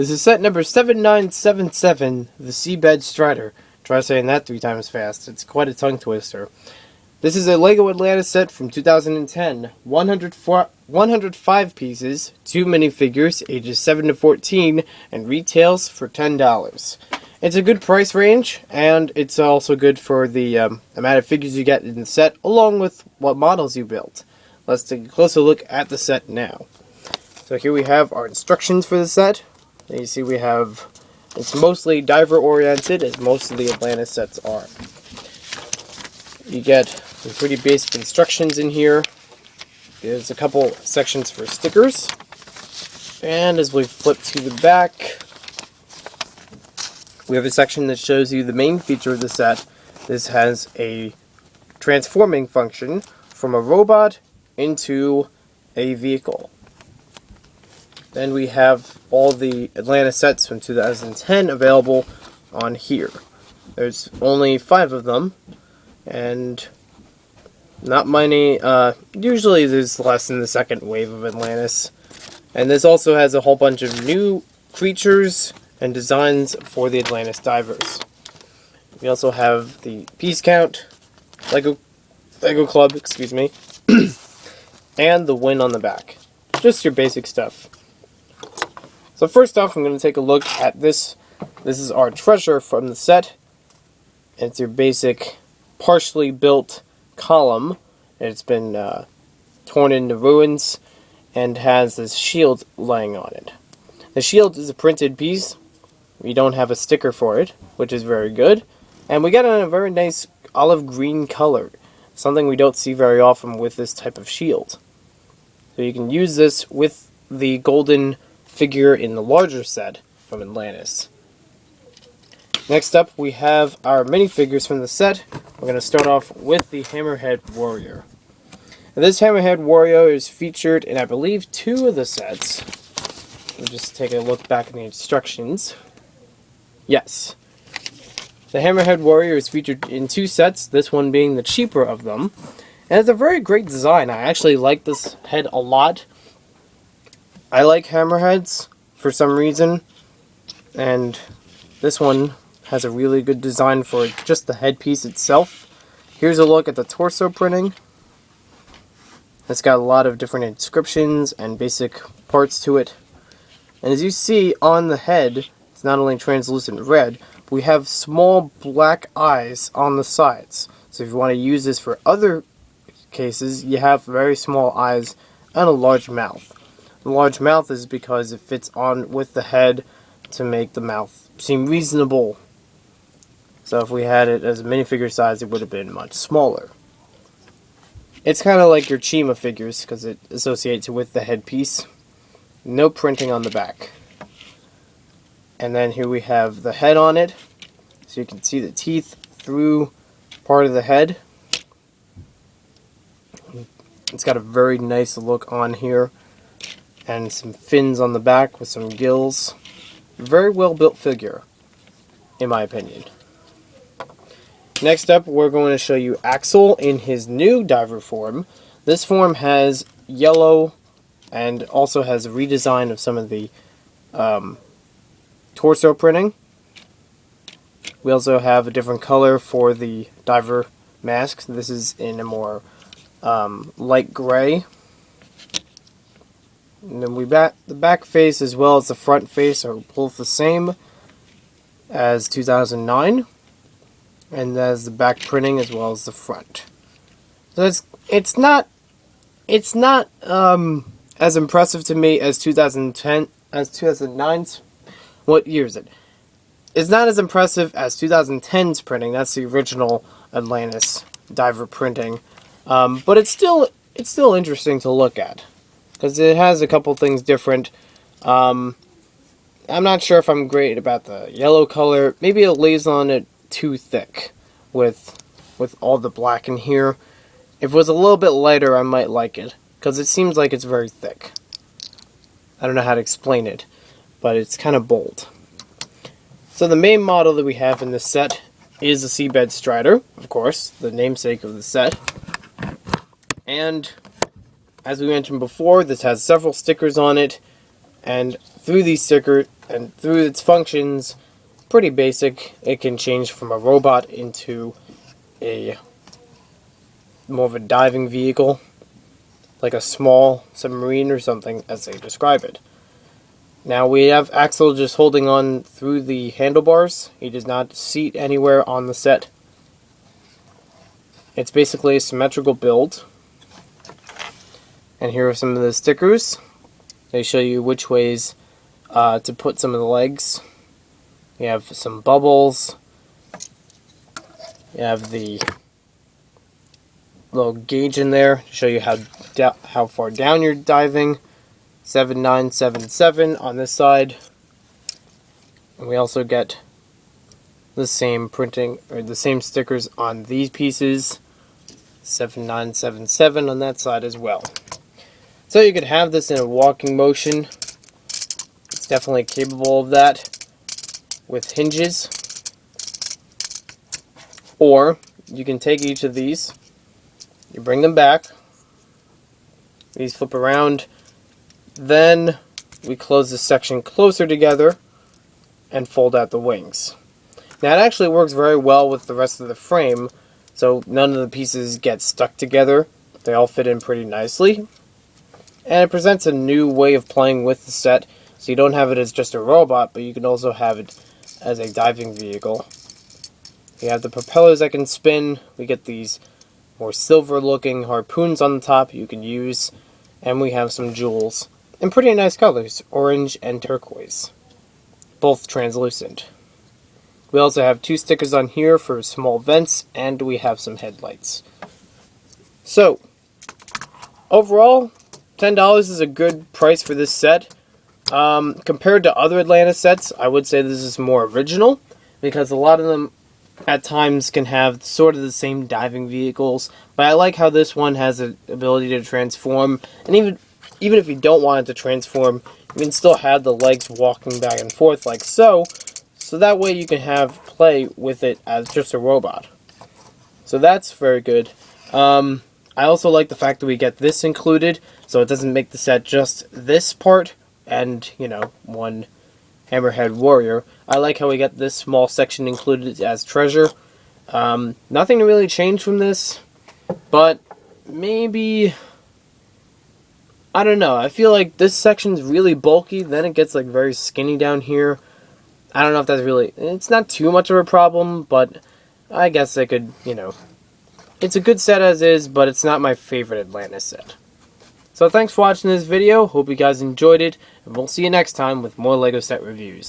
This is set number 7977, the Seabed Strider. Try saying that 3 times fast. It's quite a tongue twister. This is a LEGO Atlantis set from 2010. 105 pieces, 2 minifigures, ages 7 to 14, and retails for $10. It's a good price range, and it's also good for the amount of figures you get in the set, along with what models you built. Let's take a closer look at the set now. So here we have our instructions for the set. You see we have, it's mostly diver oriented, as most of the Atlantis sets are. You get some pretty basic instructions in here. There's a couple sections for stickers. And as we flip to the back, we have a section that shows you the main feature of the set. This has a transforming function from a robot into a vehicle. Then we have all the Atlantis sets from 2010 available on here. There's only 5 of them, and not many. Usually there's less in the second wave of Atlantis. And this also has a whole bunch of new creatures and designs for the Atlantis divers. We also have the piece count, Lego Club, excuse me, and the win on the back. Just your basic stuff. So first off, I'm going to take a look at this. This is our treasure from the set. It's your basic, partially built column. It's been torn into ruins and has this shield lying on it. The shield is a printed piece. We don't have a sticker for it, which is very good. And we got it in a very nice olive green color, something we don't see very often with this type of shield. So you can use this with the golden figure in the larger set from Atlantis. Next up, we have our minifigures from the set. We're going to start off with the Hammerhead Warrior. And this Hammerhead Warrior is featured in, I believe, 2 of the sets. We'll just take a look back in the instructions. Yes. The Hammerhead Warrior is featured in 2 sets, this one being the cheaper of them. And it's a very great design. I actually like this head a lot. I like hammerheads for some reason, and this one has a really good design for just the headpiece itself. Here's a look at the torso printing. It's got a lot of different inscriptions and basic parts to it. And as you see on the head, it's not only translucent red, but we have small black eyes on the sides. So if you want to use this for other cases, you have very small eyes and a large mouth. The large mouth is because it fits on with the head to make the mouth seem reasonable. So if we had it as a minifigure size, it would have been much smaller. It's kind of like your Chima figures because it associates with the headpiece. No printing on the back. And then here we have the head on it. So you can see the teeth through part of the head. It's got a very nice look on here. And some fins on the back with some gills. Very well built figure, in my opinion. Next up, we're going to show you Axel in his new diver form. This form has yellow and also has a redesign of some of the torso printing. We also have a different color for the diver mask. This is in a more light gray. And then the back face as well as the front face are both the same as 2009, and there's the back printing as well as the front. So it's not as impressive to me as 2010 as 2009's. What year is it? It's not as impressive as 2010's printing. That's the original Atlantis diver printing, but it's still interesting to look at. Because it has a couple things different. I'm not sure if I'm great about the yellow color. Maybe it lays on it too thick with all the black in here. If it was a little bit lighter, I might like it. Because it seems like it's very thick. I don't know how to explain it, but it's kind of bold. So the main model that we have in this set is the Seabed Strider, of course, the namesake of the set. And as we mentioned before, this has several stickers on it. And through these stickers and through its functions, pretty basic. It can change from a robot into a more of a diving vehicle, like a small submarine or something, as they describe it. Now we have Axel just holding on through the handlebars. He does not seat anywhere on the set. It's basically a symmetrical build. And here are some of the stickers. They show you which ways to put some of the legs. You have some bubbles. You have the little gauge in there to show you how far down you're diving. 7977 on this side. And we also get the same printing, or the same stickers on these pieces. 7977 on that side as well. So you could have this in a walking motion. It's definitely capable of that with hinges. Or you can take each of these, you bring them back, these flip around, then we close this section closer together and fold out the wings. Now it actually works very well with the rest of the frame, so none of the pieces get stuck together. They all fit in pretty nicely. And it presents a new way of playing with the set, so you don't have it as just a robot, but you can also have it as a diving vehicle. We have the propellers that can spin. We get these more silver looking harpoons on the top you can use, and we have some jewels in pretty nice colors, orange and turquoise, both translucent. We also have two stickers on here for small vents, and we have some headlights. So overall, $10 is a good price for this set. Compared to other Atlantis sets, I would say this is more original, because a lot of them at times can have sort of the same diving vehicles, but I like how this one has the ability to transform, and even if you don't want it to transform, you can still have the legs walking back and forth like so that way you can have play with it as just a robot. So that's very good. I also like the fact that we get this included, so it doesn't make the set just this part and, you know, one Hammerhead Warrior. I like how we get this small section included as treasure. Nothing to really change from this, but maybe, I don't know, I feel like this section's really bulky, then it gets like very skinny down here. I don't know if that's really, it's not too much of a problem, but I guess I could, you know, it's a good set as is, but it's not my favorite Atlantis set. So thanks for watching this video, hope you guys enjoyed it, and we'll see you next time with more LEGO set reviews.